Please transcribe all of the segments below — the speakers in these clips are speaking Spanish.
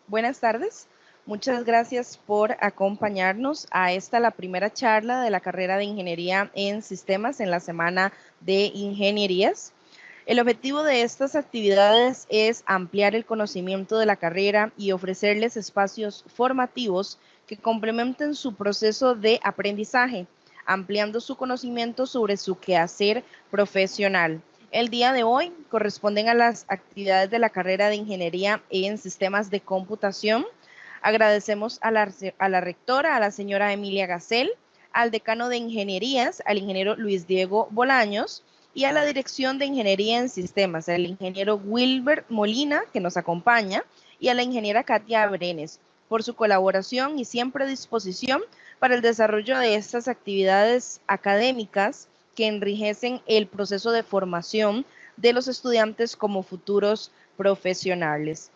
Buenas tardes. Muchas gracias por acompañarnos a la primera charla de la carrera de Ingeniería en Sistemas en la Semana de Ingenierías. El objetivo de estas actividades es ampliar el conocimiento de la carrera y ofrecerles espacios formativos que complementen su proceso de aprendizaje, ampliando su conocimiento sobre su quehacer profesional. El día de hoy corresponden a las actividades de la carrera de Ingeniería en Sistemas de Computación. Agradecemos a la rectora, a la señora Emilia Gacel, al decano de Ingenierías, al ingeniero Luis Diego Bolaños, y a la Dirección de Ingeniería en Sistemas, al ingeniero Wilber Molina, que nos acompaña, y a la ingeniera Katia Brenes, por su colaboración y siempre disposición para el desarrollo de estas actividades académicas que enriquecen el proceso de formación de los estudiantes como futuros profesionales.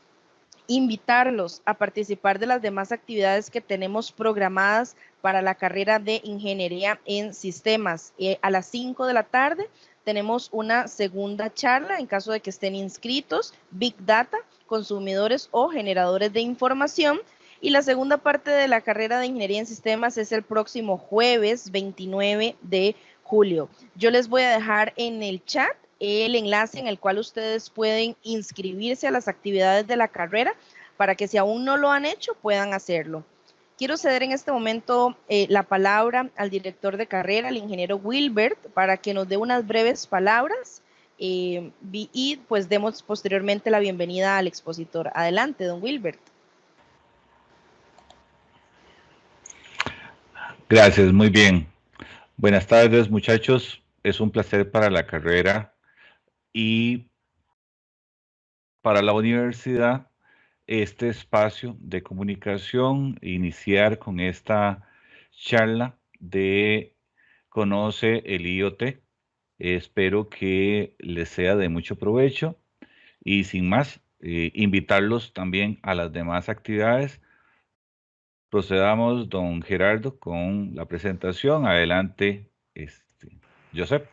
Invitarlos a participar de las demás actividades que tenemos programadas para la carrera de Ingeniería en Sistemas. A las 5 de la tarde tenemos una segunda charla en caso de que estén inscritos, Big Data, consumidores o generadores de información. Y la segunda parte de la carrera de Ingeniería en Sistemas es el próximo jueves 29 de julio. Yo les voy a dejar en el chat el enlace en el cual ustedes pueden inscribirse a las actividades de la carrera para que si aún no lo han hecho puedan hacerlo. Quiero ceder en este momento la palabra al director de carrera, el ingeniero Wilbert, para que nos dé unas breves palabras y pues demos posteriormente la bienvenida al expositor. Adelante, don Wilbert. Gracias, muy bien. Buenas tardes, muchachos. Es un placer para la carrera y para la universidad este espacio de comunicación, iniciar con esta charla de Conoce el IoT. Espero que les sea de mucho provecho y sin más, invitarlos también a las demás actividades. Procedamos, don Gerardo, con la presentación. Adelante, Joseph.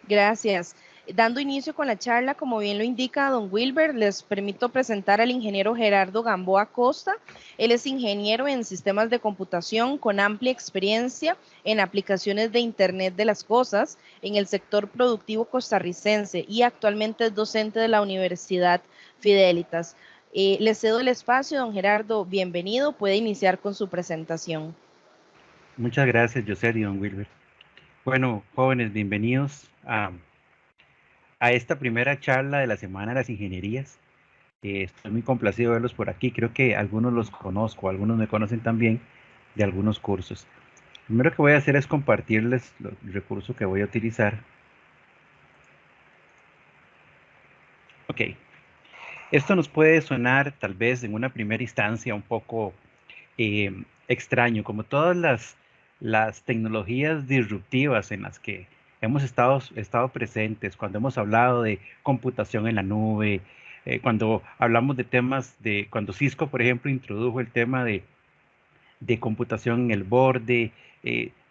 Gracias. Dando inicio con la charla, como bien lo indica don Wilber, les permito presentar al ingeniero Gerardo Gamboa Costa. Él es ingeniero en sistemas de computación con amplia experiencia en aplicaciones de Internet de las Cosas en el sector productivo costarricense y actualmente es docente de la Universidad Fidelitas. Le cedo el espacio, don Gerardo, bienvenido, puede iniciar con su presentación. Muchas gracias, José y don Wilber. Bueno, jóvenes, bienvenidos a esta primera charla de la Semana de las Ingenierías. Estoy muy complacido de verlos por aquí. Creo que algunos los conozco, algunos me conocen también de algunos cursos. Lo primero que voy a hacer es compartirles el recurso que voy a utilizar. Ok, esto nos puede sonar tal vez en una primera instancia un poco extraño, como todas las tecnologías disruptivas en las que hemos estado presentes, cuando hemos hablado de computación en la nube, cuando hablamos de temas de, cuando Cisco, por ejemplo, introdujo el tema de computación en el borde,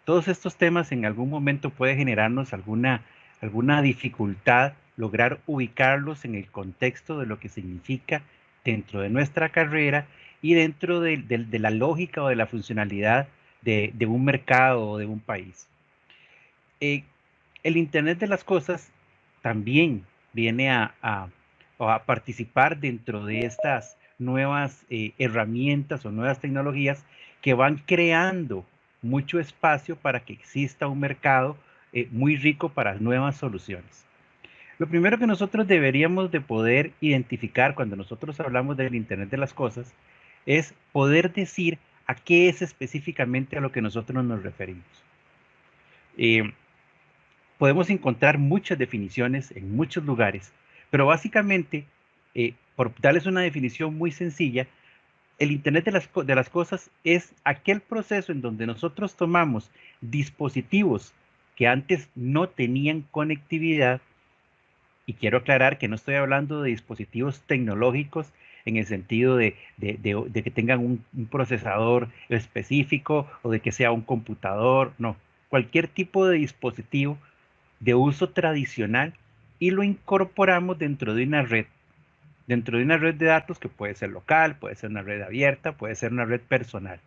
todos estos temas en algún momento puede generarnos alguna dificultad lograr ubicarlos en el contexto de lo que significa dentro de nuestra carrera y dentro de la lógica o de la funcionalidad de un mercado o de un país. El Internet de las Cosas también viene a participar dentro de estas nuevas herramientas o nuevas tecnologías que van creando mucho espacio para que exista un mercado muy rico para nuevas soluciones. Lo primero que nosotros deberíamos de poder identificar cuando nosotros hablamos del Internet de las Cosas es poder decir a qué es específicamente a lo que nosotros nos referimos. Podemos encontrar muchas definiciones en muchos lugares, pero básicamente, por darles una definición muy sencilla, el Internet de las Cosas es aquel proceso en donde nosotros tomamos dispositivos que antes no tenían conectividad. Y quiero aclarar que no estoy hablando de dispositivos tecnológicos en el sentido de que tengan un procesador específico o de que sea un computador, no. Cualquier tipo de dispositivo de uso tradicional y lo incorporamos dentro de una red dentro de una red de datos que puede ser local, puede ser una red abierta, puede ser una red personal.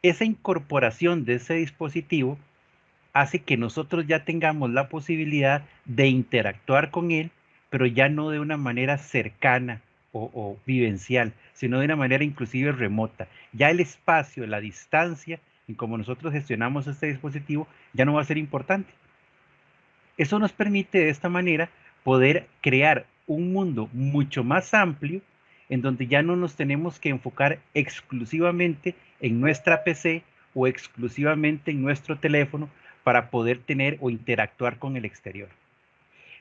Esa incorporación de ese dispositivo hace que nosotros ya tengamos la posibilidad de interactuar con él, pero ya no de una manera cercana o vivencial, sino de una manera inclusive remota. Ya el espacio, la distancia en cómo nosotros gestionamos este dispositivo ya no va a ser importante. Eso nos permite de esta manera poder crear un mundo mucho más amplio en donde ya no nos tenemos que enfocar exclusivamente en nuestra PC o exclusivamente en nuestro teléfono para poder tener o interactuar con el exterior.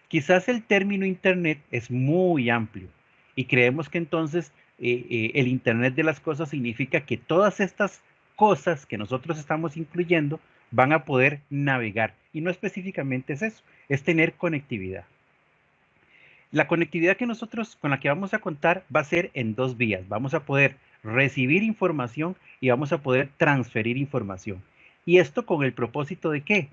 Quizás el término Internet es muy amplio y creemos que entonces el Internet de las cosas significa que todas estas cosas que nosotros estamos incluyendo van a poder navegar. Y no específicamente es eso, es tener conectividad. La conectividad que nosotros con la que vamos a contar va a ser en dos vías. Vamos a poder recibir información y vamos a poder transferir información. ¿Y esto con el propósito de qué?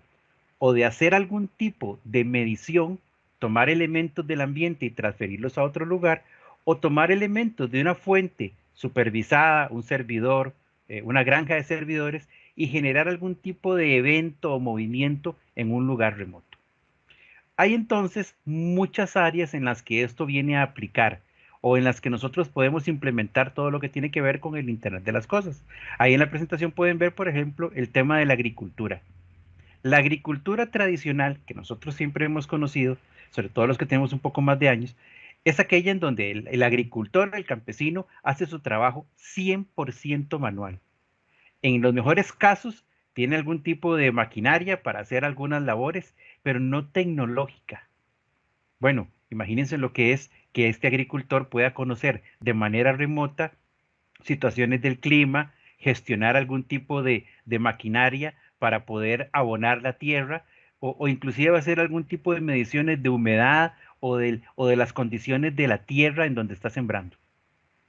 O de hacer algún tipo de medición, tomar elementos del ambiente y transferirlos a otro lugar, o tomar elementos de una fuente supervisada, un servidor, una granja de servidores, y generar algún tipo de evento o movimiento en un lugar remoto. Hay entonces muchas áreas en las que esto viene a aplicar o en las que nosotros podemos implementar todo lo que tiene que ver con el Internet de las cosas. Ahí en la presentación pueden ver, por ejemplo, el tema de la agricultura. La agricultura tradicional, que nosotros siempre hemos conocido, sobre todo los que tenemos un poco más de años, es aquella en donde el agricultor, el campesino, hace su trabajo 100% manual. En los mejores casos, tiene algún tipo de maquinaria para hacer algunas labores, pero no tecnológica. Bueno, imagínense lo que es que este agricultor pueda conocer de manera remota situaciones del clima, gestionar algún tipo de maquinaria para poder abonar la tierra o inclusive hacer algún tipo de mediciones de humedad o de las condiciones de la tierra en donde está sembrando.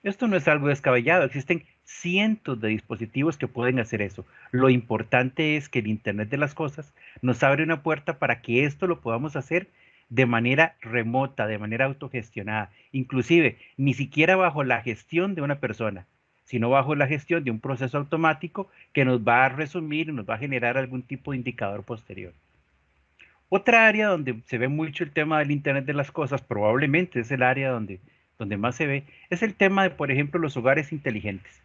Esto no es algo descabellado, existen cientos de dispositivos que pueden hacer eso. Lo importante es que el Internet de las cosas nos abre una puerta para que esto lo podamos hacer de manera remota, de manera autogestionada, inclusive ni siquiera bajo la gestión de una persona, sino bajo la gestión de un proceso automático que nos va a resumir y nos va a generar algún tipo de indicador posterior. Otra área donde se ve mucho el tema del Internet de las cosas, probablemente es el área donde más se ve, es el tema de, por ejemplo, los hogares inteligentes.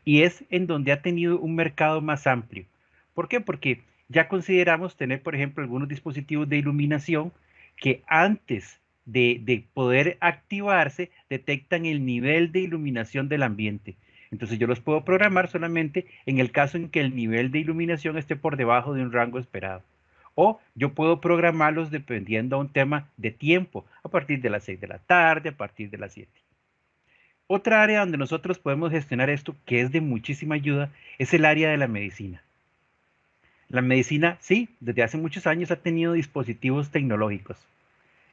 Y es en donde ha tenido un mercado más amplio. ¿Por qué? Porque ya consideramos tener, por ejemplo, algunos dispositivos de iluminación que antes de poder activarse detectan el nivel de iluminación del ambiente. Entonces yo los puedo programar solamente en el caso en que el nivel de iluminación esté por debajo de un rango esperado. O yo puedo programarlos dependiendo a un tema de tiempo, a partir de las 6 de la tarde, a partir de las 7. Otra área donde nosotros podemos gestionar esto, que es de muchísima ayuda, es el área de la medicina. La medicina, sí, desde hace muchos años ha tenido dispositivos tecnológicos.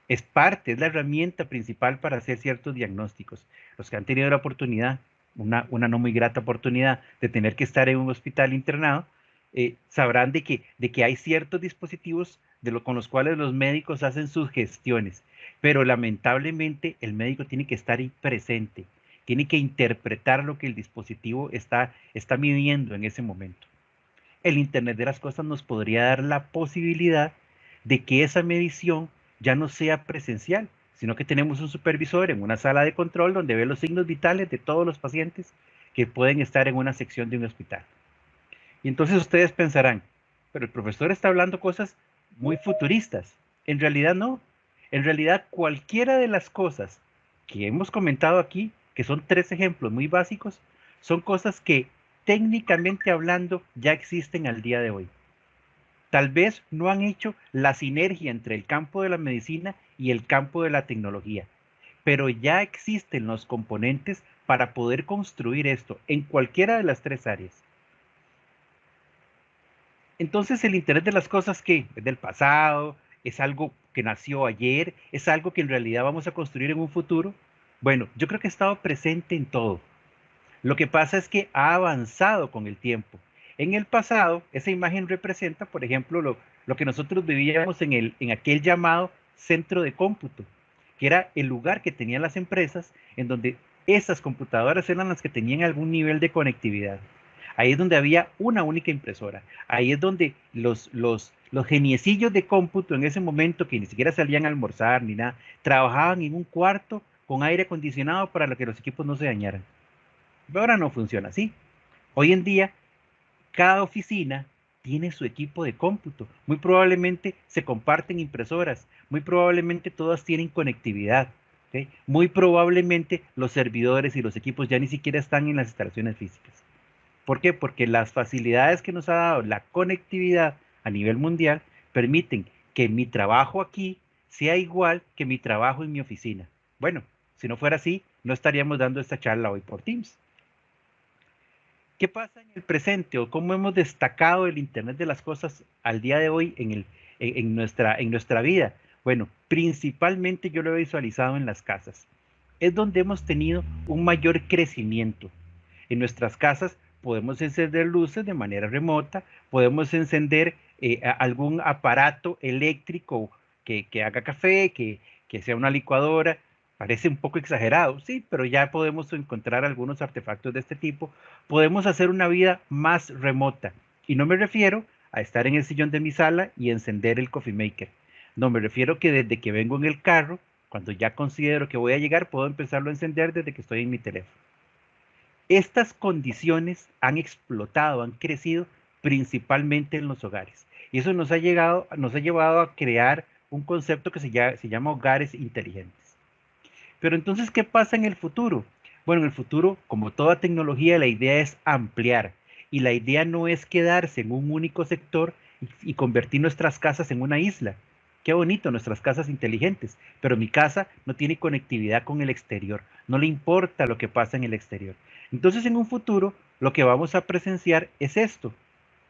Es parte, es la herramienta principal para hacer ciertos diagnósticos. Los que han tenido la oportunidad, una no muy grata oportunidad de tener que estar en un hospital internado, sabrán de que hay ciertos dispositivos con los cuales los médicos hacen sus gestiones, pero lamentablemente el médico tiene que estar ahí presente, tiene que interpretar lo que el dispositivo está midiendo en ese momento. El Internet de las cosas nos podría dar la posibilidad de que esa medición ya no sea presencial, sino que tenemos un supervisor en una sala de control donde ve los signos vitales de todos los pacientes que pueden estar en una sección de un hospital. Y entonces ustedes pensarán, pero el profesor está hablando cosas muy futuristas. En realidad no. En realidad cualquiera de las cosas que hemos comentado aquí, que son 3 ejemplos muy básicos, son cosas que técnicamente hablando ya existen al día de hoy. Tal vez no han hecho la sinergia entre el campo de la medicina y el campo de la tecnología, pero ya existen los componentes para poder construir esto en cualquiera de las 3 áreas. Entonces el Internet de las cosas, ¿qué? Es del pasado, es algo que nació ayer, es algo que en realidad vamos a construir en un futuro. Bueno, yo creo que ha estado presente en todo. Lo que pasa es que ha avanzado con el tiempo. En el pasado, esa imagen representa, por ejemplo, lo que nosotros vivíamos en aquel llamado centro de cómputo. que era el lugar que tenían las empresas en donde esas computadoras eran las que tenían algún nivel de conectividad. Ahí es donde había una única impresora. Ahí es donde los geniecillos de cómputo en ese momento, que ni siquiera salían a almorzar ni nada, trabajaban en un cuarto con aire acondicionado para que los equipos no se dañaran. Pero ahora no funciona así. Hoy en día, cada oficina tiene su equipo de cómputo. Muy probablemente se comparten impresoras. Muy probablemente todas tienen conectividad. ¿Okay? Muy probablemente los servidores y los equipos ya ni siquiera están en las instalaciones físicas. ¿Por qué? Porque las facilidades que nos ha dado la conectividad a nivel mundial permiten que mi trabajo aquí sea igual que mi trabajo en mi oficina. Bueno, si no fuera así, no estaríamos dando esta charla hoy por Teams. ¿Qué pasa en el presente o cómo hemos destacado el Internet de las cosas al día de hoy en nuestra vida? Bueno, principalmente yo lo he visualizado en las casas. Es donde hemos tenido un mayor crecimiento. En nuestras casas podemos encender luces de manera remota, podemos encender algún aparato eléctrico que haga café, que sea una licuadora. Parece un poco exagerado, sí, pero ya podemos encontrar algunos artefactos de este tipo. Podemos hacer una vida más remota. Y no me refiero a estar en el sillón de mi sala y encender el coffee maker. No, me refiero que desde que vengo en el carro, cuando ya considero que voy a llegar, puedo empezarlo a encender desde que estoy en mi teléfono. Estas condiciones han explotado, han crecido principalmente en los hogares. Y eso nos ha llevado a crear un concepto que se llama hogares inteligentes. Pero entonces, ¿qué pasa en el futuro? Bueno, en el futuro, como toda tecnología, la idea es ampliar. Y la idea no es quedarse en un único sector y convertir nuestras casas en una isla. Qué bonito, nuestras casas inteligentes, pero mi casa no tiene conectividad con el exterior, no le importa lo que pasa en el exterior. Entonces, en un futuro, lo que vamos a presenciar es esto,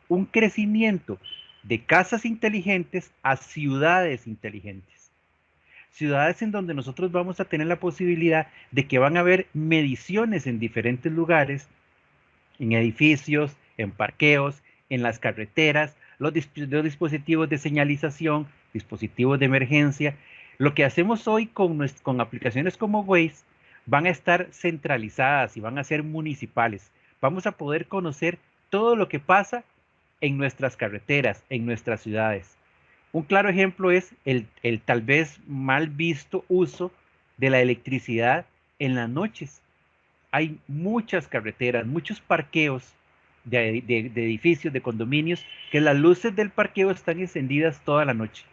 un crecimiento de casas inteligentes a ciudades inteligentes. Ciudades en donde nosotros vamos a tener la posibilidad de que van a haber mediciones en diferentes lugares, en edificios, en parqueos, en las carreteras, los dispositivos de señalización, dispositivos de emergencia. Lo que hacemos hoy con aplicaciones como Waze van a estar centralizadas y van a ser municipales. Vamos a poder conocer todo lo que pasa en nuestras carreteras, en nuestras ciudades. Un claro ejemplo es el tal vez mal visto uso de la electricidad en las noches. Hay muchas carreteras, muchos parqueos de edificios, de condominios, que las luces del parqueo están encendidas toda la noche.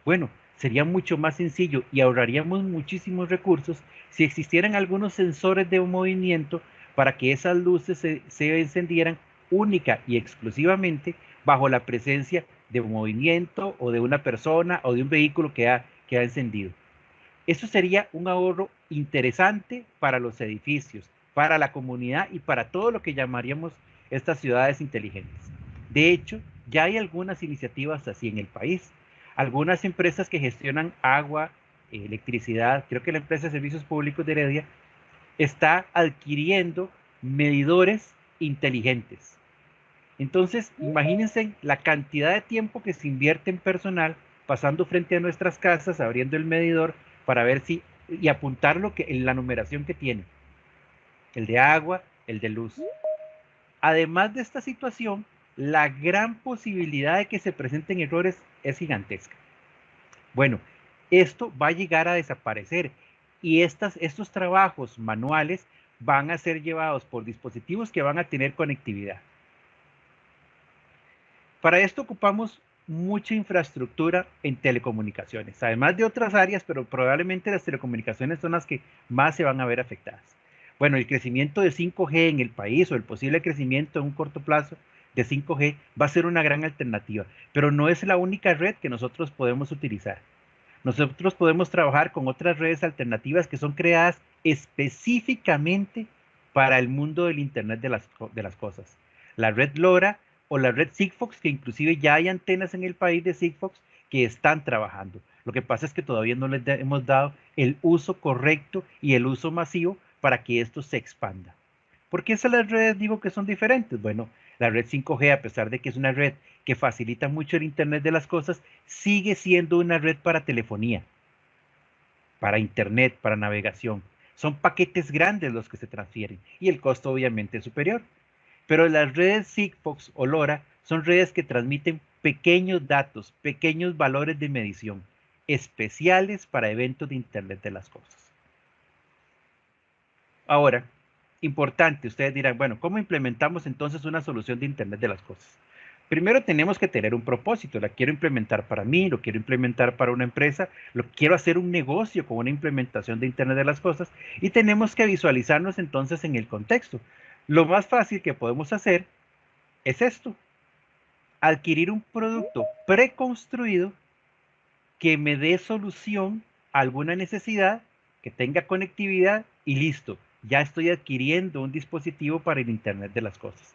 Bueno, sería mucho más sencillo y ahorraríamos muchísimos recursos si existieran algunos sensores de movimiento para que esas luces se encendieran única y exclusivamente bajo la presencia de movimiento o de una persona o de un vehículo que ha encendido. Eso sería un ahorro interesante para los edificios, para la comunidad y para todo lo que llamaríamos estas ciudades inteligentes. De hecho, ya hay algunas iniciativas así en el país. Algunas empresas que gestionan agua, electricidad, creo que la empresa de servicios públicos de Heredia está adquiriendo medidores inteligentes. Entonces, imagínense la cantidad de tiempo que se invierte en personal pasando frente a nuestras casas, abriendo el medidor para ver si y apuntar la numeración que tiene, el de agua, el de luz. Además de esta situación, la gran posibilidad de que se presenten errores es gigantesca. Bueno, esto va a llegar a desaparecer y estos trabajos manuales van a ser llevados por dispositivos que van a tener conectividad. Para esto ocupamos mucha infraestructura en telecomunicaciones, además de otras áreas, pero probablemente las telecomunicaciones son las que más se van a ver afectadas. Bueno, el crecimiento de 5G en el país o el posible crecimiento en un corto plazo de 5G va a ser una gran alternativa, pero no es la única red que nosotros podemos utilizar. Nosotros podemos trabajar con otras redes alternativas que son creadas específicamente para el mundo del Internet de las cosas. La red LoRa o la red Sigfox, que inclusive ya hay antenas en el país de Sigfox que están trabajando. Lo que pasa es que todavía no les hemos dado el uso correcto y el uso masivo para que esto se expanda. ¿Por qué esas las redes digo que son diferentes? Bueno, la red 5G, a pesar de que es una red que facilita mucho el Internet de las cosas, sigue siendo una red para telefonía. para internet, para navegación. Son paquetes grandes los que se transfieren y el costo obviamente es superior. Pero las redes Sigfox o LoRa son redes que transmiten pequeños datos, pequeños valores de medición, especiales para eventos de Internet de las cosas. Ahora, importante, ustedes dirán, bueno, ¿cómo implementamos entonces una solución de Internet de las cosas? Primero tenemos que tener un propósito, la quiero implementar para mí, lo quiero implementar para una empresa, lo quiero hacer un negocio con una implementación de Internet de las cosas y tenemos que visualizarnos entonces en el contexto. Lo más fácil que podemos hacer es esto, adquirir un producto preconstruido que me dé solución a alguna necesidad, que tenga conectividad y listo, ya estoy adquiriendo un dispositivo para el Internet de las cosas.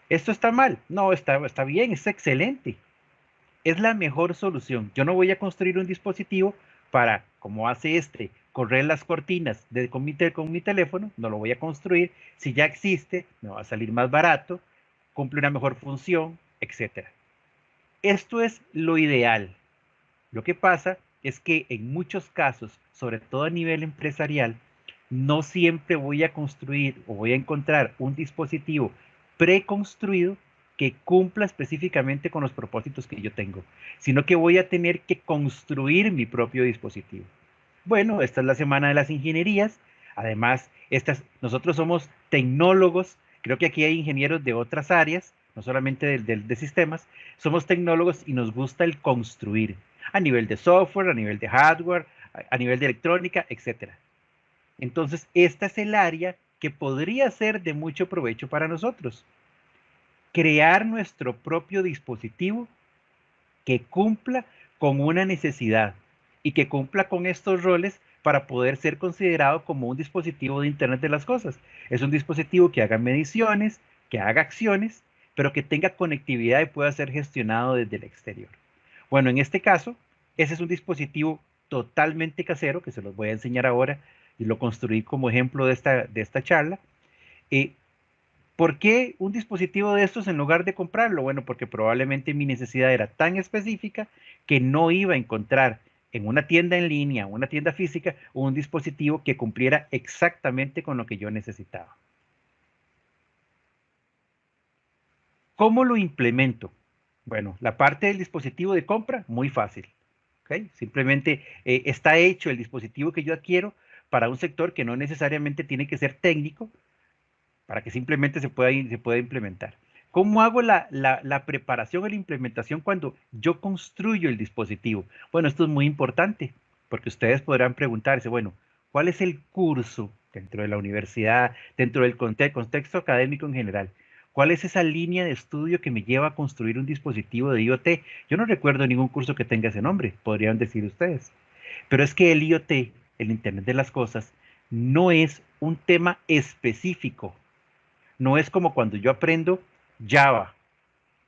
¿Esto está mal? No, está bien, es excelente. Es la mejor solución. Yo no voy a construir un dispositivo para, como hace este, correr las cortinas con mi teléfono, no lo voy a construir. Si ya existe, me va a salir más barato, cumple una mejor función, etcétera. Esto es lo ideal. Lo que pasa es que en muchos casos, sobre todo a nivel empresarial, no siempre voy a construir o voy a encontrar un dispositivo preconstruido que cumpla específicamente con los propósitos que yo tengo, sino que voy a tener que construir mi propio dispositivo. Bueno, esta es la semana de las ingenierías. Además, nosotros somos tecnólogos. Creo que aquí hay ingenieros de otras áreas, no solamente de sistemas. Somos tecnólogos y nos gusta el construir a nivel de software, a nivel de hardware, a nivel de electrónica, etcétera. Entonces, esta es el área que podría ser de mucho provecho para nosotros. Crear nuestro propio dispositivo que cumpla con una necesidad y que cumpla con estos roles para poder ser considerado como un dispositivo de Internet de las cosas. Es un dispositivo que haga mediciones, que haga acciones, pero que tenga conectividad y pueda ser gestionado desde el exterior. Bueno, en este caso, ese es un dispositivo totalmente casero, que se los voy a enseñar ahora y lo construí como ejemplo de esta charla. Eh, ¿Por qué un dispositivo de estos en lugar de comprarlo? Bueno, porque probablemente mi necesidad era tan específica que no iba a encontrar en una tienda en línea, una tienda física, un dispositivo que cumpliera exactamente con lo que yo necesitaba. ¿Cómo lo implemento? Bueno, la parte del dispositivo de compra, muy fácil. ¿Okay? Simplemente está hecho el dispositivo que yo adquiero para un sector que no necesariamente tiene que ser técnico, para que simplemente se pueda implementar. ¿Cómo hago la preparación o la implementación cuando yo construyo el dispositivo? Bueno, esto es muy importante, porque ustedes podrán preguntarse, bueno, ¿cuál es el curso dentro de la universidad, dentro del contexto académico en general? ¿Cuál es esa línea de estudio que me lleva a construir un dispositivo de IoT? Yo no recuerdo ningún curso que tenga ese nombre, podrían decir ustedes. Pero es que el IoT, el Internet de las Cosas, no es un tema específico. No es como cuando yo aprendo Java,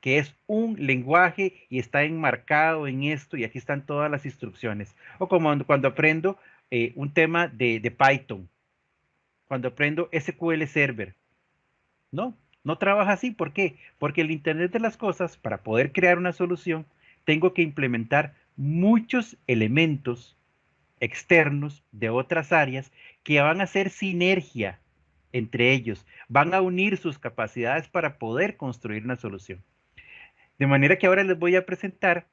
que es un lenguaje y está enmarcado en esto y aquí están todas las instrucciones. O como cuando aprendo un tema de Python, cuando aprendo SQL Server. No, no trabaja así. ¿Por qué? Porque el Internet de las Cosas, para poder crear una solución, tengo que implementar muchos elementos externos de otras áreas que van a hacer sinergia entre ellos, van a unir sus capacidades para poder construir una solución. De manera que ahora les voy a presentar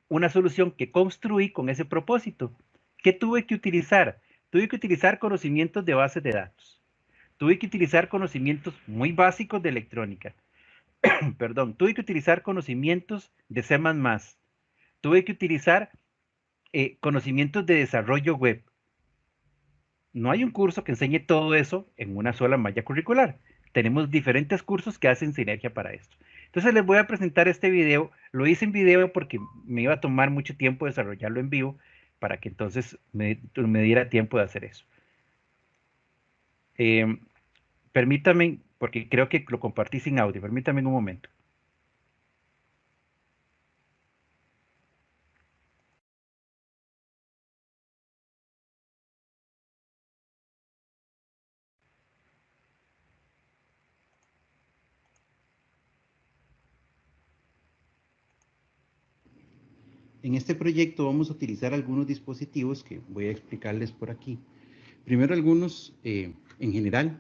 una solución que construí con ese propósito. ¿Qué tuve que utilizar? Tuve que utilizar conocimientos de bases de datos. Tuve que utilizar conocimientos muy básicos de electrónica. Perdón, tuve que utilizar conocimientos de C++. Tuve que utilizar conocimientos de desarrollo web. No hay un curso que enseñe todo eso en una sola malla curricular. Tenemos diferentes cursos que hacen sinergia para esto. Entonces les voy a presentar este video. Lo hice en video porque me iba a tomar mucho tiempo desarrollarlo en vivo para que entonces me diera tiempo de hacer eso. Eh, Permítame, porque creo que lo compartí sin audio. Permítame un momento. En este proyecto vamos a utilizar algunos dispositivos que voy a explicarles por aquí. Primero algunos en general.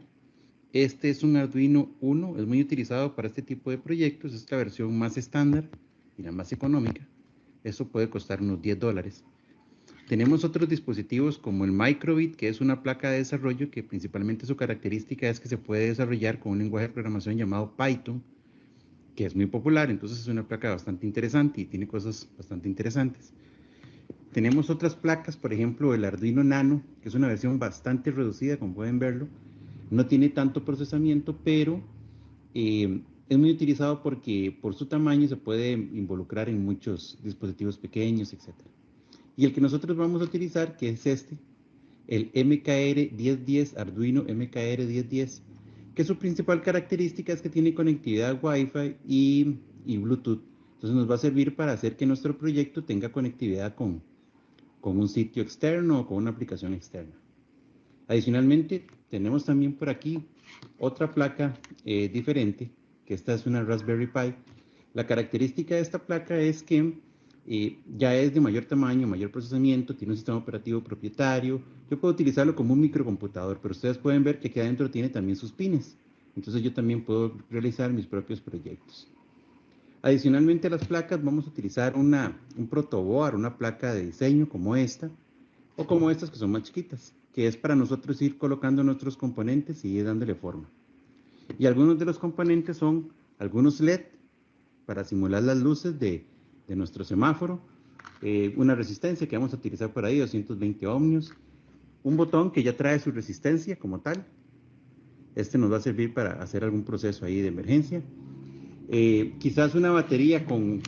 Este es un Arduino Uno, es muy utilizado para este tipo de proyectos, es la versión más estándar y la más económica. Eso puede costar unos $10. Tenemos otros dispositivos como el Microbit, que es una placa de desarrollo que principalmente su característica es que se puede desarrollar con un lenguaje de programación llamado Python, que es muy popular, entonces es una placa bastante interesante y tiene cosas bastante interesantes. Tenemos otras placas, por ejemplo el Arduino Nano, que es una versión bastante reducida, como pueden verlo. No tiene tanto procesamiento, pero es muy utilizado porque por su tamaño se puede involucrar en muchos dispositivos pequeños, etc. Y el que nosotros vamos a utilizar, que es este, el MKR 1010, Arduino MKR 1010, que su principal característica es que tiene conectividad Wi-Fi y Bluetooth. Entonces nos va a servir para hacer que nuestro proyecto tenga conectividad con un sitio externo o con una aplicación externa. Adicionalmente, tenemos también por aquí otra placa diferente, que esta es una Raspberry Pi. La característica de esta placa es que ya es de mayor tamaño, mayor procesamiento, tiene un sistema operativo propietario. Yo puedo utilizarlo como un microcomputador, pero ustedes pueden ver que aquí adentro tiene también sus pines. Entonces yo también puedo realizar mis propios proyectos. Adicionalmente a las placas vamos a utilizar un protoboard, una placa de diseño como esta, o como estas que son más chiquitas, que es para nosotros ir colocando nuestros componentes y ir dándole forma. Y algunos de los componentes son algunos LED para simular las luces de nuestro semáforo, una resistencia que vamos a utilizar por ahí, 220 ohmios, un botón que ya trae su resistencia como tal. Este nos va a servir para hacer algún proceso ahí de emergencia. Quizás una batería con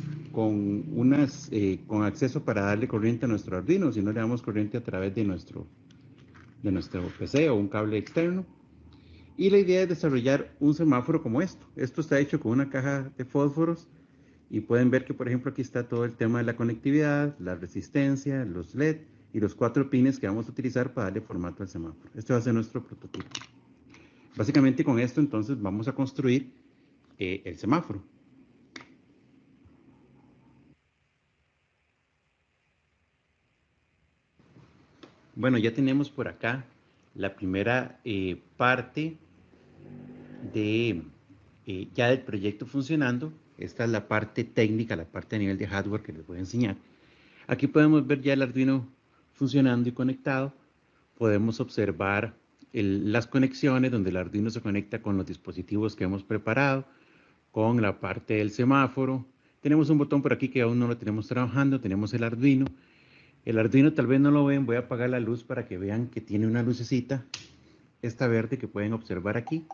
acceso para darle corriente a nuestro Arduino, si no le damos corriente a través de nuestro PC o un cable externo. Y la idea es desarrollar un semáforo como esto. Esto está hecho con una caja de fósforos y pueden ver que, por ejemplo, aquí está todo el tema de la conectividad, la resistencia, los LED y los 4 pines que vamos a utilizar para darle formato al semáforo. Este va a ser nuestro prototipo. Básicamente con esto entonces vamos a construir el semáforo. Bueno, ya tenemos por acá la primera parte ya del proyecto funcionando. Esta es la parte técnica, la parte a nivel de hardware que les voy a enseñar. Aquí podemos ver ya el Arduino funcionando y conectado. Podemos observar las conexiones donde el Arduino se conecta con los dispositivos que hemos preparado, con la parte del semáforo. Tenemos un botón por aquí que aún no lo tenemos trabajando, tenemos el Arduino. El Arduino tal vez no lo ven, voy a apagar la luz para que vean que tiene una lucecita, esta verde que pueden observar aquí,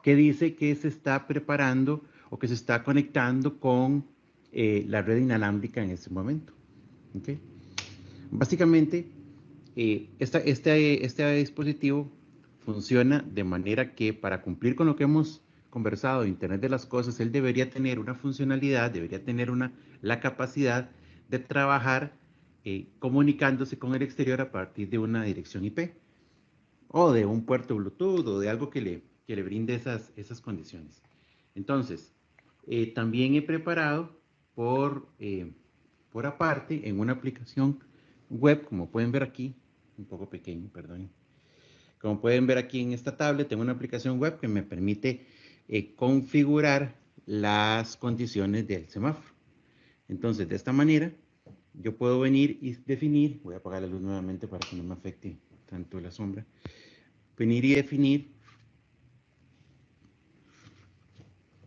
que dice que se está preparando o que se está conectando con la red inalámbrica en este momento. ¿Okay? Básicamente, este dispositivo funciona de manera que para cumplir con lo que hemos conversado de Internet de las Cosas, él debería tener una funcionalidad, debería tener la capacidad de trabajar comunicándose con el exterior a partir de una dirección IP o de un puerto Bluetooth o de algo que le brinde esas condiciones. Entonces, también he preparado por aparte en una aplicación web, como pueden ver aquí, un poco pequeño, perdón. Como pueden ver aquí en esta tablet, tengo una aplicación web que me permite configurar las condiciones del semáforo. Entonces, de esta manera, yo puedo venir y definir, voy a apagar la luz nuevamente para que no me afecte tanto la sombra, venir y definir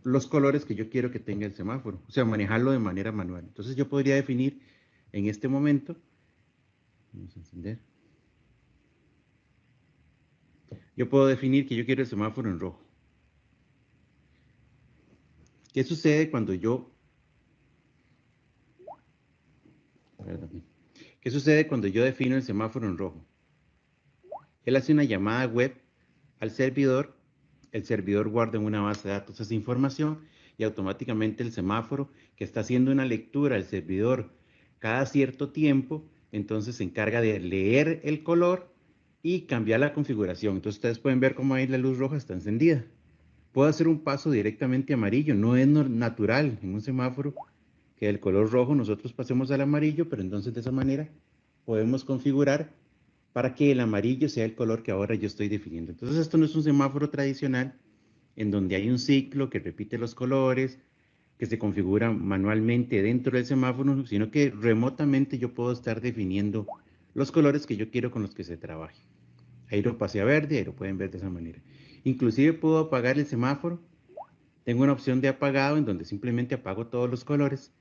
los colores que yo quiero que tenga el semáforo, o sea, manejarlo de manera manual. Entonces yo podría definir en este momento, vamos a encender, yo puedo definir que yo quiero el semáforo en rojo. ¿Qué sucede cuando ¿Qué sucede cuando yo defino el semáforo en rojo? Él hace una llamada web al servidor, el servidor guarda en una base de datos esa información y automáticamente el semáforo que está haciendo una lectura al servidor cada cierto tiempo, entonces se encarga de leer el color y cambiar la configuración. Entonces ustedes pueden ver cómo ahí la luz roja está encendida. Puedo hacer un paso directamente amarillo, no es natural en un semáforo que del color rojo nosotros pasemos al amarillo, pero entonces de esa manera podemos configurar para que el amarillo sea el color que ahora yo estoy definiendo. Entonces esto no es un semáforo tradicional en donde hay un ciclo que repite los colores, que se configura manualmente dentro del semáforo, sino que remotamente yo puedo estar definiendo los colores que yo quiero con los que se trabaje. Ahí lo pasé a verde, ahí lo pueden ver de esa manera. Inclusive puedo apagar el semáforo. Tengo una opción de apagado en donde simplemente apago todos los colores.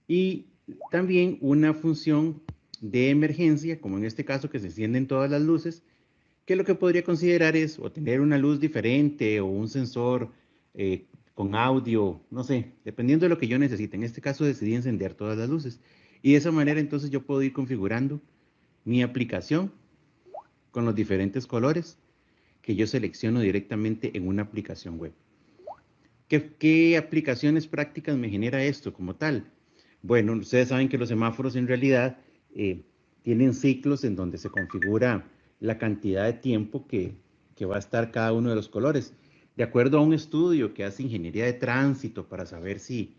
Y también una función de emergencia, como en este caso que se encienden todas las luces, que lo que podría considerar es o tener una luz diferente o un sensor con audio, no sé, dependiendo de lo que yo necesite. En este caso decidí encender todas las luces. Y de esa manera entonces yo puedo ir configurando mi aplicación con los diferentes colores que yo selecciono directamente en una aplicación web. ¿Qué aplicaciones prácticas me genera esto como tal? Bueno, ustedes saben que los semáforos en realidad tienen ciclos en donde se configura la cantidad de tiempo que va a estar cada uno de los colores. De acuerdo a un estudio que hace ingeniería de tránsito para saber si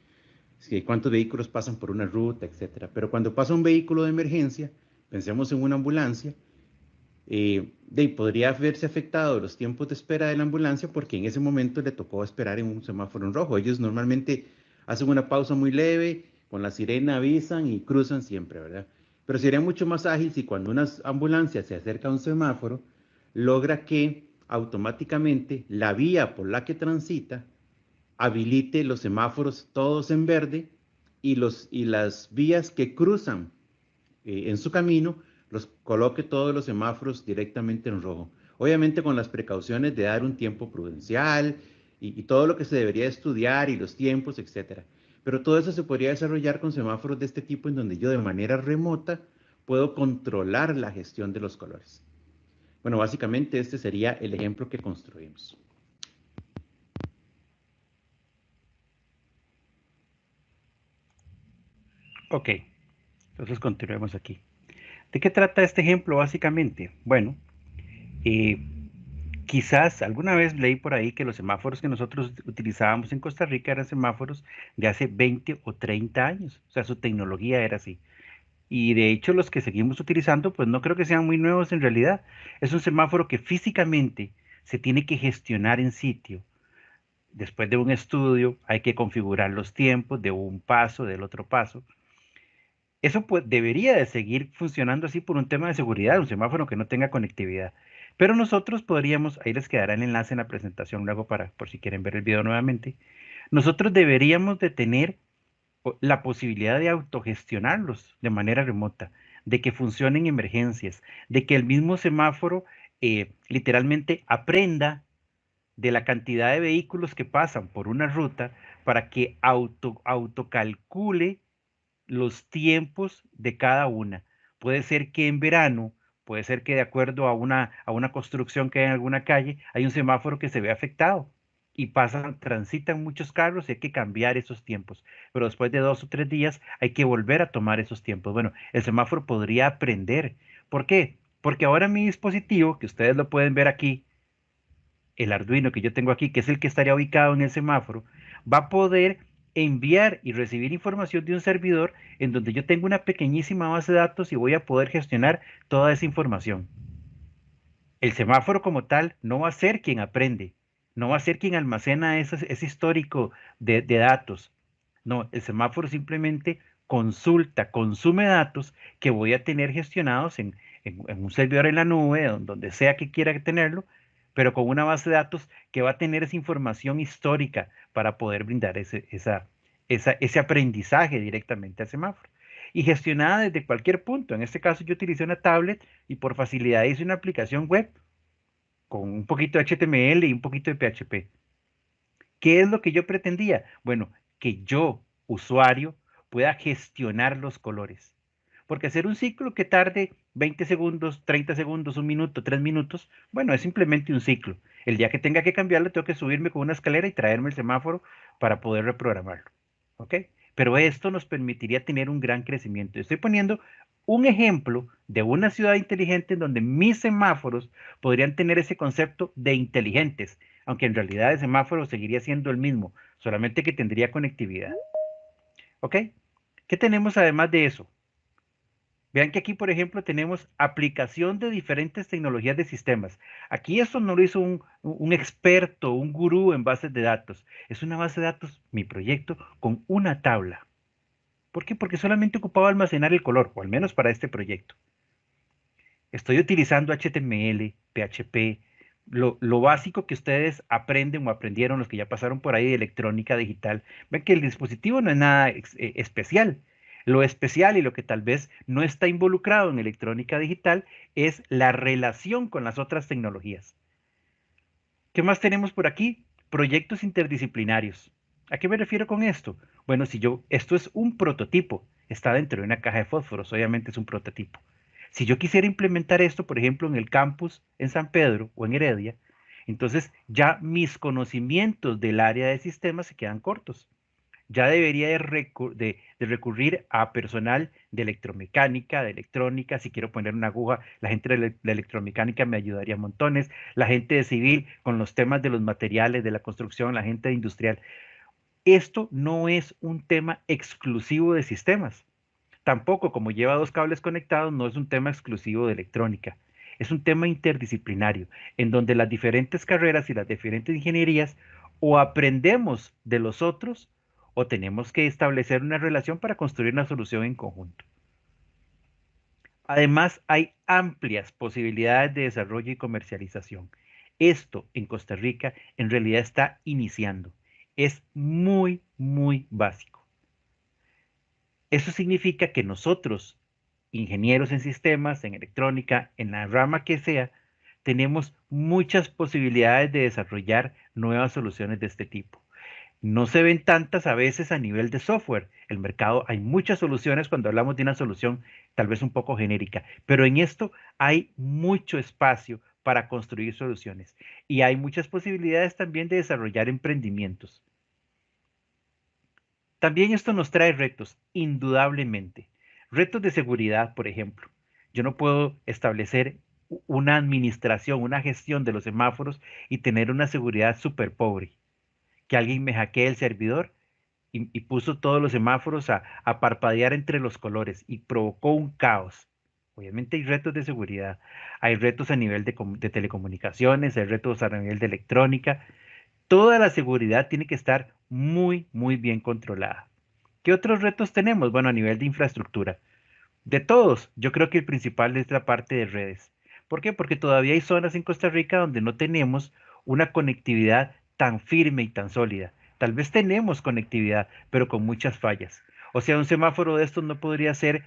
cuántos vehículos pasan por una ruta, etcétera. Pero cuando pasa un vehículo de emergencia, pensemos en una ambulancia, podría verse afectado los tiempos de espera de la ambulancia porque en ese momento le tocó esperar en un semáforo en rojo. Ellos normalmente hacen una pausa muy leve, con la sirena avisan y cruzan siempre, ¿verdad? Pero sería mucho más ágil si cuando una ambulancia se acerca a un semáforo, logra que automáticamente la vía por la que transita habilite los semáforos todos en verde y las vías que cruzan en su camino, los coloque todos los semáforos directamente en rojo. Obviamente con las precauciones de dar un tiempo prudencial y todo lo que se debería estudiar y los tiempos, etcétera. Pero todo eso se podría desarrollar con semáforos de este tipo en donde yo de manera remota puedo controlar la gestión de los colores. Bueno, básicamente este sería el ejemplo que construimos. Ok, entonces continuemos aquí. ¿De qué trata este ejemplo básicamente? Bueno, quizás alguna vez leí por ahí que los semáforos que nosotros utilizábamos en Costa Rica eran semáforos de hace 20 o 30 años. O sea, su tecnología era así. Y de hecho los que seguimos utilizando, pues no creo que sean muy nuevos en realidad. Es un semáforo que físicamente se tiene que gestionar en sitio. Después de un estudio hay que configurar los tiempos de un paso, del otro paso. Eso pues debería de seguir funcionando así por un tema de seguridad, un semáforo que no tenga conectividad. Pero nosotros podríamos, ahí les quedará el enlace en la presentación luego para, por si quieren ver el video nuevamente. Nosotros deberíamos de tener la posibilidad de autogestionarlos de manera remota, de que funcionen emergencias, de que el mismo semáforo literalmente aprenda de la cantidad de vehículos que pasan por una ruta para que autocalcule los tiempos de cada una. Puede ser que en verano, puede ser que de acuerdo a una construcción que hay en alguna calle, hay un semáforo que se ve afectado y transitan muchos carros y hay que cambiar esos tiempos. Pero después de 2 o 3 días hay que volver a tomar esos tiempos. Bueno, el semáforo podría aprender. ¿Por qué? Porque ahora mi dispositivo, que ustedes lo pueden ver aquí, el Arduino que yo tengo aquí, que es el que estaría ubicado en el semáforo, va a poder enviar y recibir información de un servidor en donde yo tengo una pequeñísima base de datos y voy a poder gestionar toda esa información. El semáforo como tal no va a ser quien aprende, no va a ser quien almacena ese histórico de datos. No, el semáforo simplemente consulta, consume datos que voy a tener gestionados en un servidor en la nube, donde sea que quiera tenerlo, pero con una base de datos que va a tener esa información histórica para poder brindar ese aprendizaje directamente al semáforo. Y gestionada desde cualquier punto. En este caso yo utilicé una tablet y por facilidad hice una aplicación web con un poquito de HTML y un poquito de PHP. ¿Qué es lo que yo pretendía? Bueno, que yo, usuario, pueda gestionar los colores. Porque hacer un ciclo que tarde 20 segundos, 30 segundos, 1 minuto, 3 minutos, bueno, es simplemente un ciclo. El día que tenga que cambiarlo, tengo que subirme con una escalera y traerme el semáforo para poder reprogramarlo. ¿Ok? Pero esto nos permitiría tener un gran crecimiento. Estoy poniendo un ejemplo de una ciudad inteligente en donde mis semáforos podrían tener ese concepto de inteligentes, aunque en realidad el semáforo seguiría siendo el mismo, solamente que tendría conectividad. ¿Ok? ¿Qué tenemos además de eso? Vean que aquí, por ejemplo, tenemos aplicación de diferentes tecnologías de sistemas. Aquí esto no lo hizo un experto, un gurú en bases de datos. Es una base de datos, mi proyecto, con una tabla. ¿Por qué? Porque solamente ocupaba almacenar el color, o al menos para este proyecto. Estoy utilizando HTML, PHP, lo básico que ustedes aprenden o aprendieron, los que ya pasaron por ahí de electrónica digital. Ven que el dispositivo no es nada especial. Lo especial y lo que tal vez no está involucrado en electrónica digital es la relación con las otras tecnologías. ¿Qué más tenemos por aquí? Proyectos interdisciplinarios. ¿A qué me refiero con esto? Bueno, esto es un prototipo, está dentro de una caja de fósforos, obviamente es un prototipo. Si yo quisiera implementar esto, por ejemplo, en el campus en San Pedro o en Heredia, entonces ya mis conocimientos del área de sistemas se quedan cortos. Ya debería de recurrir a personal de electromecánica, de electrónica, si quiero poner una aguja, la gente de electromecánica me ayudaría montones, la gente de civil con los temas de los materiales, de la construcción, la gente de industrial. Esto no es un tema exclusivo de sistemas. Tampoco, como lleva dos cables conectados, no es un tema exclusivo de electrónica. Es un tema interdisciplinario, en donde las diferentes carreras y las diferentes ingenierías o aprendemos de los otros o tenemos que establecer una relación para construir una solución en conjunto. Además, hay amplias posibilidades de desarrollo y comercialización. Esto en Costa Rica en realidad está iniciando. Es muy, muy básico. Eso significa que nosotros, ingenieros en sistemas, en electrónica, en la rama que sea, tenemos muchas posibilidades de desarrollar nuevas soluciones de este tipo. No se ven tantas a veces a nivel de software. El mercado, hay muchas soluciones cuando hablamos de una solución tal vez un poco genérica, pero en esto hay mucho espacio para construir soluciones y hay muchas posibilidades también de desarrollar emprendimientos. También esto nos trae retos, indudablemente. Retos de seguridad, por ejemplo. Yo no puedo establecer una administración, una gestión de los semáforos y tener una seguridad súper pobre. Que alguien me hackee el servidor y puso todos los semáforos a parpadear entre los colores y provocó un caos. Obviamente hay retos de seguridad, hay retos a nivel de telecomunicaciones, hay retos a nivel de electrónica. Toda la seguridad tiene que estar muy, muy bien controlada. ¿Qué otros retos tenemos? Bueno, a nivel de infraestructura. De todos, yo creo que el principal es la parte de redes. ¿Por qué? Porque todavía hay zonas en Costa Rica donde no tenemos una conectividad tan firme y tan sólida. Tal vez tenemos conectividad, pero con muchas fallas. O sea, un semáforo de estos no podría ser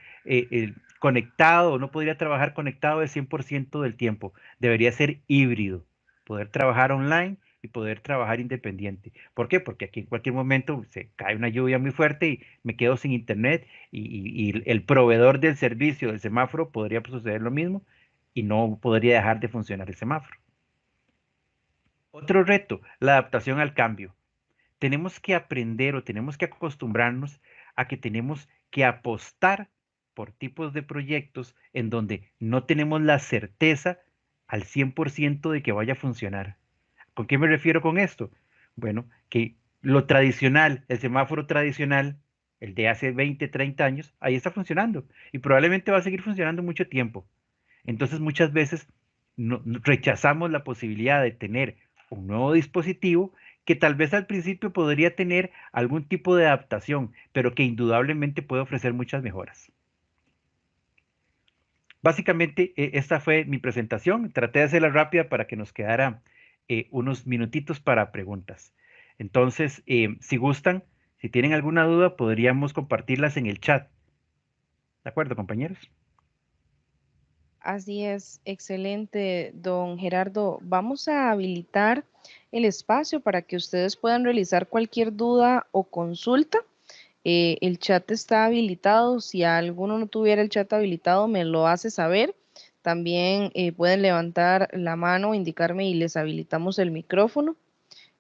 conectado, no podría trabajar conectado el 100% del tiempo. Debería ser híbrido, poder trabajar online y poder trabajar independiente. ¿Por qué? Porque aquí en cualquier momento se cae una lluvia muy fuerte y me quedo sin internet y el proveedor del servicio del semáforo podría suceder lo mismo y no podría dejar de funcionar el semáforo. Otro reto, la adaptación al cambio. Tenemos que aprender o tenemos que acostumbrarnos a que tenemos que apostar por tipos de proyectos en donde no tenemos la certeza al 100% de que vaya a funcionar. ¿Con qué me refiero con esto? Bueno, que lo tradicional, el semáforo tradicional, el de hace 20, 30 años, ahí está funcionando y probablemente va a seguir funcionando mucho tiempo. Entonces muchas veces rechazamos la posibilidad de tener un nuevo dispositivo que tal vez al principio podría tener algún tipo de adaptación, pero que indudablemente puede ofrecer muchas mejoras. Básicamente, esta fue mi presentación. Traté de hacerla rápida para que nos quedara unos minutitos para preguntas. Entonces, si gustan, si tienen alguna duda, podríamos compartirlas en el chat. ¿De acuerdo, compañeros? Así es, excelente, don Gerardo. Vamos a habilitar el espacio para que ustedes puedan realizar cualquier duda o consulta. El chat está habilitado. Si alguno no tuviera el chat habilitado, me lo hace saber. También pueden levantar la mano, indicarme y les habilitamos el micrófono.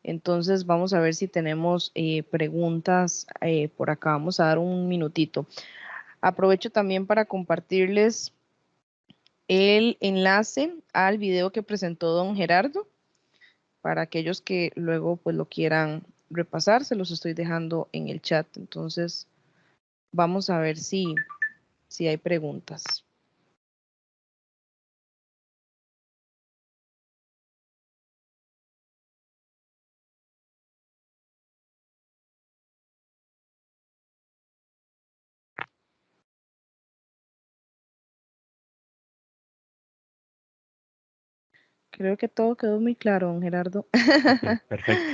Entonces vamos a ver si tenemos preguntas por acá. Vamos a dar un minutito. Aprovecho también para compartirles el enlace al video que presentó don Gerardo. Para aquellos que luego pues lo quieran repasar, se los estoy dejando en el chat. Entonces Vamos a ver si hay preguntas. Creo que todo quedó muy claro, don Gerardo. Ok, perfecto.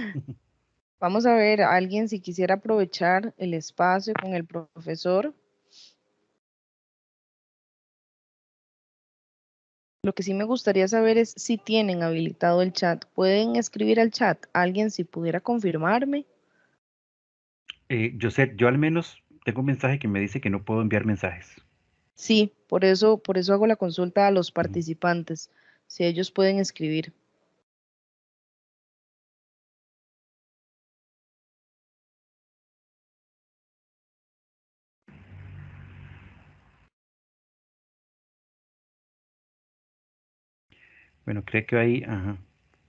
Vamos a ver, alguien si quisiera aprovechar el espacio con el profesor. Lo que sí me gustaría saber es si tienen habilitado el chat. ¿Pueden escribir al chat? ¿Alguien si pudiera confirmarme? Yo al menos tengo un mensaje que me dice que no puedo enviar mensajes. Sí, por eso hago la consulta a los Ujú. participantes, si ellos pueden escribir. Bueno, creo que ahí, ajá,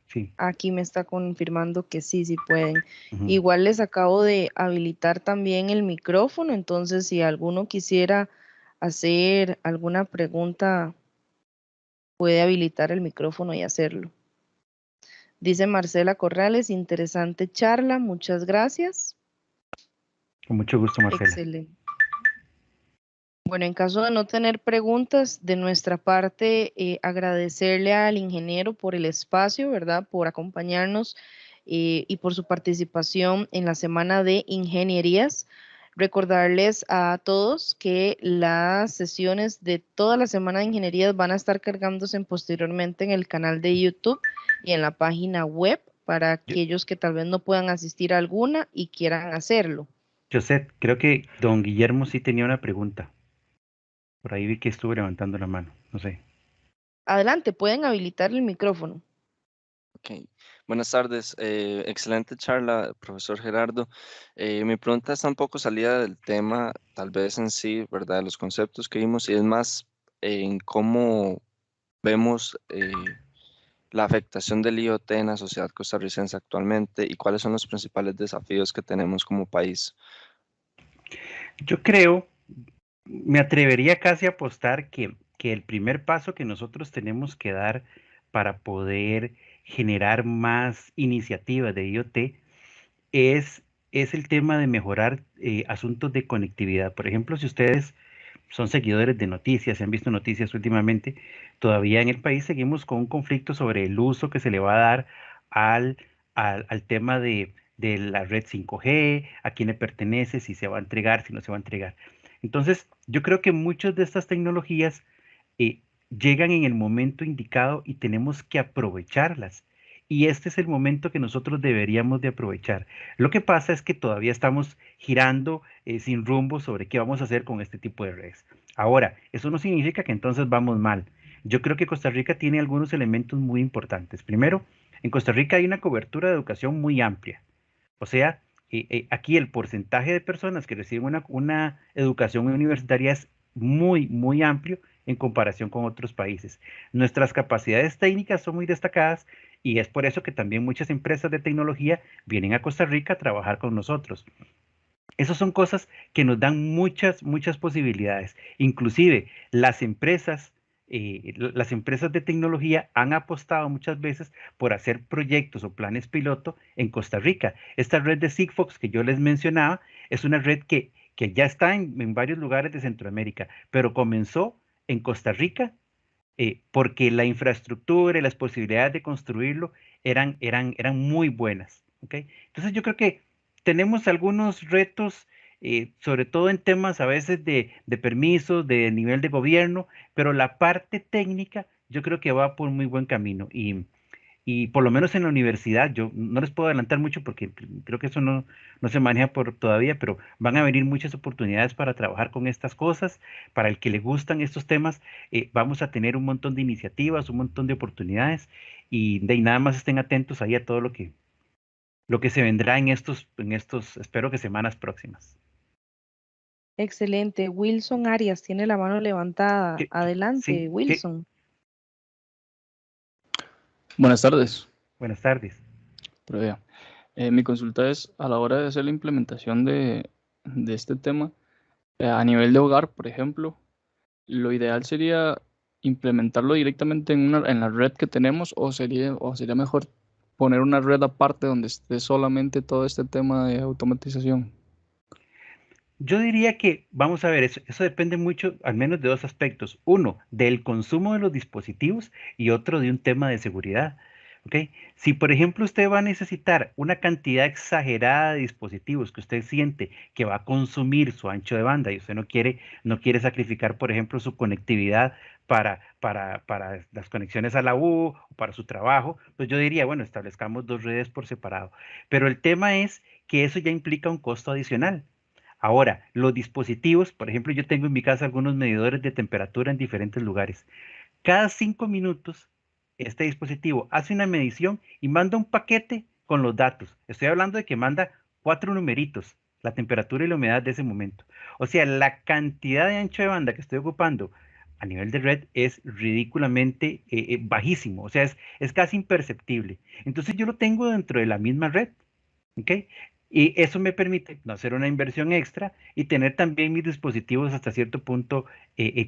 sí. Aquí me está confirmando que sí pueden. Ujú. Igual les acabo de habilitar también el micrófono, entonces si alguno quisiera hacer alguna pregunta, puede habilitar el micrófono y hacerlo. Dice Marcela Corrales, interesante charla, muchas gracias. Con mucho gusto, Marcela. Excelente. Bueno, en caso de no tener preguntas de nuestra parte, agradecerle al ingeniero por el espacio, ¿verdad? Por acompañarnos y por su participación en la Semana de Ingenierías. Recordarles a todos que las sesiones de toda la Semana de Ingenierías van a estar cargándose posteriormente en el canal de YouTube y en la página web para Yo- aquellos que tal vez no puedan asistir a alguna y quieran hacerlo. José, creo que don Guillermo sí tenía una pregunta. Por ahí vi que estuvo levantando la mano. No sé. Adelante, pueden habilitar el micrófono. Ok, buenas tardes. Excelente charla, profesor Gerardo. Mi pregunta está un poco salida del tema, tal vez en sí, ¿verdad? De los conceptos que vimos y es más en cómo vemos la afectación del IoT en la sociedad costarricense actualmente y cuáles son los principales desafíos que tenemos como país. Yo creo, me atrevería casi a apostar que el primer paso que nosotros tenemos que dar para poder generar más iniciativas de IoT es, es el tema de mejorar asuntos de conectividad. Por ejemplo, si ustedes son seguidores de noticias, se han visto noticias últimamente, todavía en el país seguimos con un conflicto sobre el uso que se le va a dar al tema de la red 5G, a quién le pertenece, si se va a entregar, si no se va a entregar. Entonces, yo creo que muchas de estas tecnologías llegan en el momento indicado y tenemos que aprovecharlas. Y este es el momento que nosotros deberíamos de aprovechar. Lo que pasa es que todavía estamos girando sin rumbo sobre qué vamos a hacer con este tipo de redes. Ahora, eso no significa que entonces vamos mal. Yo creo que Costa Rica tiene algunos elementos muy importantes. Primero, en Costa Rica hay una cobertura de educación muy amplia. O sea, aquí el porcentaje de personas que reciben una educación universitaria es muy, muy amplio en comparación con otros países. Nuestras capacidades técnicas son muy destacadas y es por eso que también muchas empresas de tecnología vienen a Costa Rica a trabajar con nosotros. Esas son cosas que nos dan muchas, muchas posibilidades. Inclusive las empresas de tecnología han apostado muchas veces por hacer proyectos o planes piloto en Costa Rica. Esta red de Sigfox que yo les mencionaba es una red que ya está en varios lugares de Centroamérica, pero comenzó en Costa Rica porque la infraestructura y las posibilidades de construirlo eran muy buenas. ¿Ok? Entonces yo creo que tenemos algunos retos, sobre todo en temas a veces de permisos, de nivel de gobierno, pero la parte técnica yo creo que va por muy buen camino. Y por lo menos en la universidad, yo no les puedo adelantar mucho porque creo que eso no se maneja por todavía, pero van a venir muchas oportunidades para trabajar con estas cosas. Para el que le gustan estos temas, vamos a tener un montón de iniciativas, un montón de oportunidades y de ahí nada más estén atentos ahí a todo lo que se vendrá en estos, espero que semanas próximas. Excelente. Wilson Arias tiene la mano levantada. Adelante, Sí, Wilson. Buenas tardes. buenas tardes. Pero vea, mi consulta es, a la hora de hacer la implementación de este tema, A nivel de hogar, por ejemplo, lo ideal sería implementarlo directamente en la red que tenemos o sería mejor poner una red aparte donde esté solamente todo este tema de automatización. Yo diría que, vamos a ver, eso depende mucho, al menos de dos aspectos. Uno, del consumo de los dispositivos y otro de un tema de seguridad. ¿Ok? Si, por ejemplo, usted va a necesitar una cantidad exagerada de dispositivos que usted siente que va a consumir su ancho de banda y usted no quiere sacrificar, por ejemplo, su conectividad para las conexiones a la U o para su trabajo, pues yo diría, bueno, establezcamos dos redes por separado. Pero el tema es que eso ya implica un costo adicional. Ahora, los dispositivos, por ejemplo, yo tengo en mi casa algunos medidores de temperatura en diferentes lugares. Cada 5 minutos, este dispositivo hace una medición y manda un paquete con los datos. Estoy hablando de que manda 4 numeritos, la temperatura y la humedad de ese momento. O sea, la cantidad de ancho de banda que estoy ocupando a nivel de red es ridículamente bajísimo. O sea, es casi imperceptible. Entonces yo lo tengo dentro de la misma red. ¿Ok? Y eso me permite no hacer una inversión extra y tener también mis dispositivos hasta cierto punto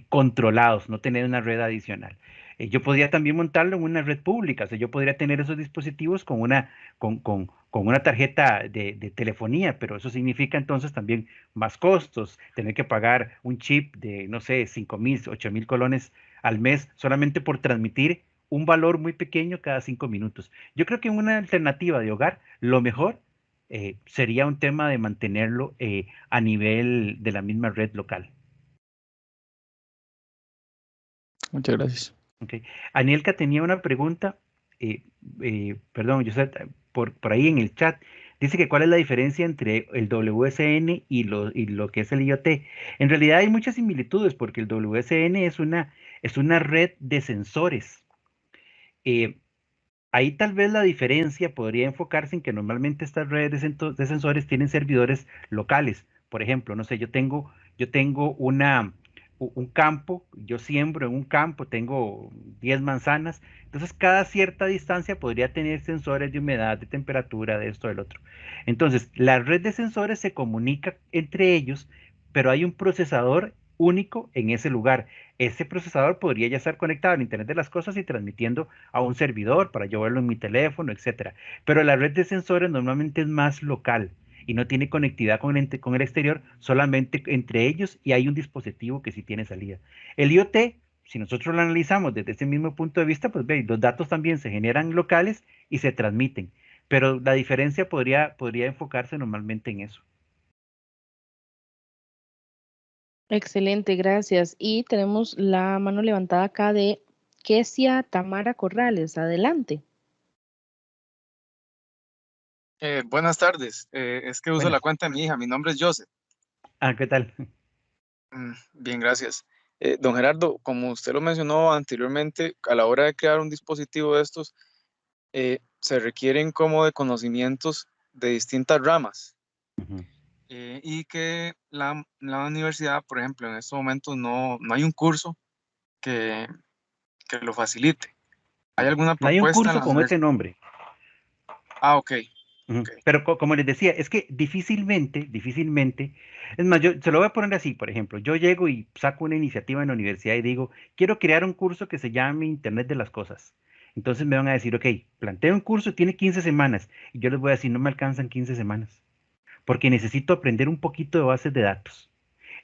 controlados, no tener una red adicional. Yo podría también montarlo en una red pública, o sea, yo podría tener esos dispositivos con una tarjeta de telefonía, pero eso significa entonces también más costos, tener que pagar un chip de, no sé, 5,000, 8,000 colones al mes solamente por transmitir un valor muy pequeño cada 5 minutos. Yo creo que en una alternativa de hogar, lo mejor sería un tema de mantenerlo a nivel de la misma red local. Muchas gracias. Okay. Anielka tenía una pregunta, perdón, yo sé, por ahí en el chat, dice que cuál es la diferencia entre el WSN y lo que es el IoT. En realidad hay muchas similitudes porque el WSN es una red de sensores. Eh, Ahí tal vez la diferencia podría enfocarse en que normalmente estas redes de sensores tienen servidores locales. Por ejemplo, no sé, yo tengo un campo, yo siembro en un campo, tengo 10 manzanas, entonces cada cierta distancia podría tener sensores de humedad, de temperatura, de esto, del otro. Entonces, la red de sensores se comunica entre ellos, pero hay un procesador único en ese lugar. Ese procesador podría ya estar conectado al Internet de las cosas y transmitiendo a un servidor para yo verlo en mi teléfono, etcétera. Pero la red de sensores normalmente es más local y no tiene conectividad con el exterior, solamente entre ellos y hay un dispositivo que sí tiene salida. El IoT, si nosotros lo analizamos desde ese mismo punto de vista, pues ve, los datos también se generan locales y se transmiten, pero la diferencia podría enfocarse normalmente en eso. Excelente, gracias. Y tenemos la mano levantada acá de Kesia Tamara Corrales. Adelante. Buenas tardes. Es que uso la Buenas. cuenta de mi hija. Mi nombre es Joseph. ¿Qué tal? Bien, gracias. Don Gerardo, como usted lo mencionó anteriormente, a la hora de crear un dispositivo de estos, se requieren como de conocimientos de distintas ramas Ujú. y que la universidad, por ejemplo, en estos momentos no hay un curso que, que lo facilite. ¿Hay alguna No hay un propuesta en curso la con ese universidad? nombre. Ah, ok, Ujú. ok. Pero como les decía, es que difícilmente, es más, yo se lo voy a poner así, por ejemplo, yo llego y saco una iniciativa en la universidad y digo, quiero crear un curso que se llame Internet de las Cosas. Entonces me van a decir, ok, plantea un curso, tiene 15 semanas, y yo les voy a decir, no me alcanzan 15 semanas, porque necesito aprender un poquito de bases de datos.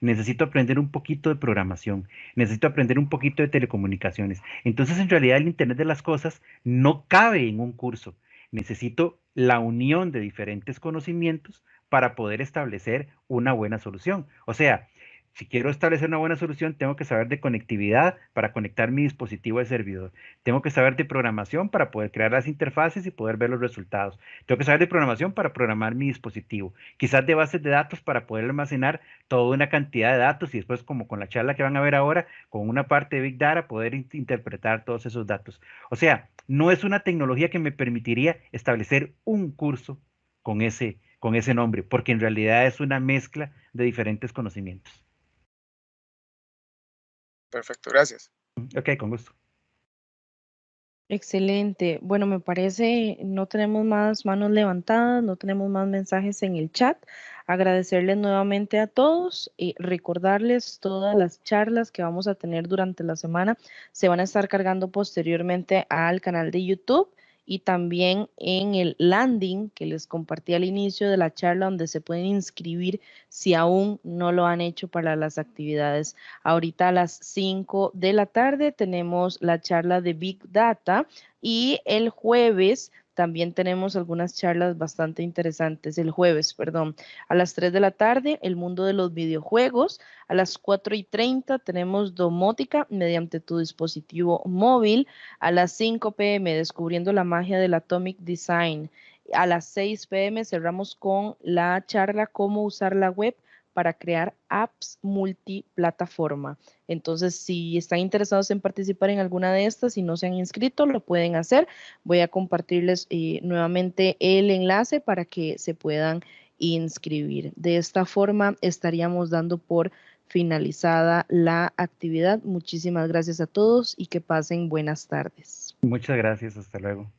Necesito aprender un poquito de programación, necesito aprender un poquito de telecomunicaciones. Entonces, en realidad, el Internet de las Cosas no cabe en un curso. Necesito la unión de diferentes conocimientos para poder establecer una buena solución. O sea, si quiero establecer una buena solución, tengo que saber de conectividad para conectar mi dispositivo al servidor. Tengo que saber de programación para poder crear las interfaces y poder ver los resultados. Tengo que saber de programación para programar mi dispositivo. Quizás de bases de datos para poder almacenar toda una cantidad de datos y después, como con la charla que van a ver ahora, con una parte de Big Data, poder interpretar todos esos datos. O sea, no es una tecnología que me permitiría establecer un curso con ese nombre, porque en realidad es una mezcla de diferentes conocimientos. Perfecto, gracias. Ok, con gusto. Excelente. Bueno, me parece, no tenemos más manos levantadas, no tenemos más mensajes en el chat. Agradecerles nuevamente a todos y recordarles todas las charlas que vamos a tener durante la semana. Se van a estar cargando posteriormente al canal de YouTube y también en el landing que les compartí al inicio de la charla donde se pueden inscribir si aún no lo han hecho para las actividades. Ahorita a las 5 de la tarde tenemos la charla de Big Data y el jueves también tenemos algunas charlas bastante interesantes. El jueves, perdón, a las 3 de la tarde, el mundo de los videojuegos. A las 4:30 tenemos domótica mediante tu dispositivo móvil. A las 5 p.m. descubriendo la magia del Atomic Design. A las 6 p.m. cerramos con la charla cómo usar la web para crear apps multiplataforma. Entonces, si están interesados en participar en alguna de estas y no se han inscrito, lo pueden hacer. Voy a compartirles nuevamente el enlace para que se puedan inscribir. De esta forma, estaríamos dando por finalizada la actividad. Muchísimas gracias a todos y que pasen buenas tardes. Muchas gracias, hasta luego.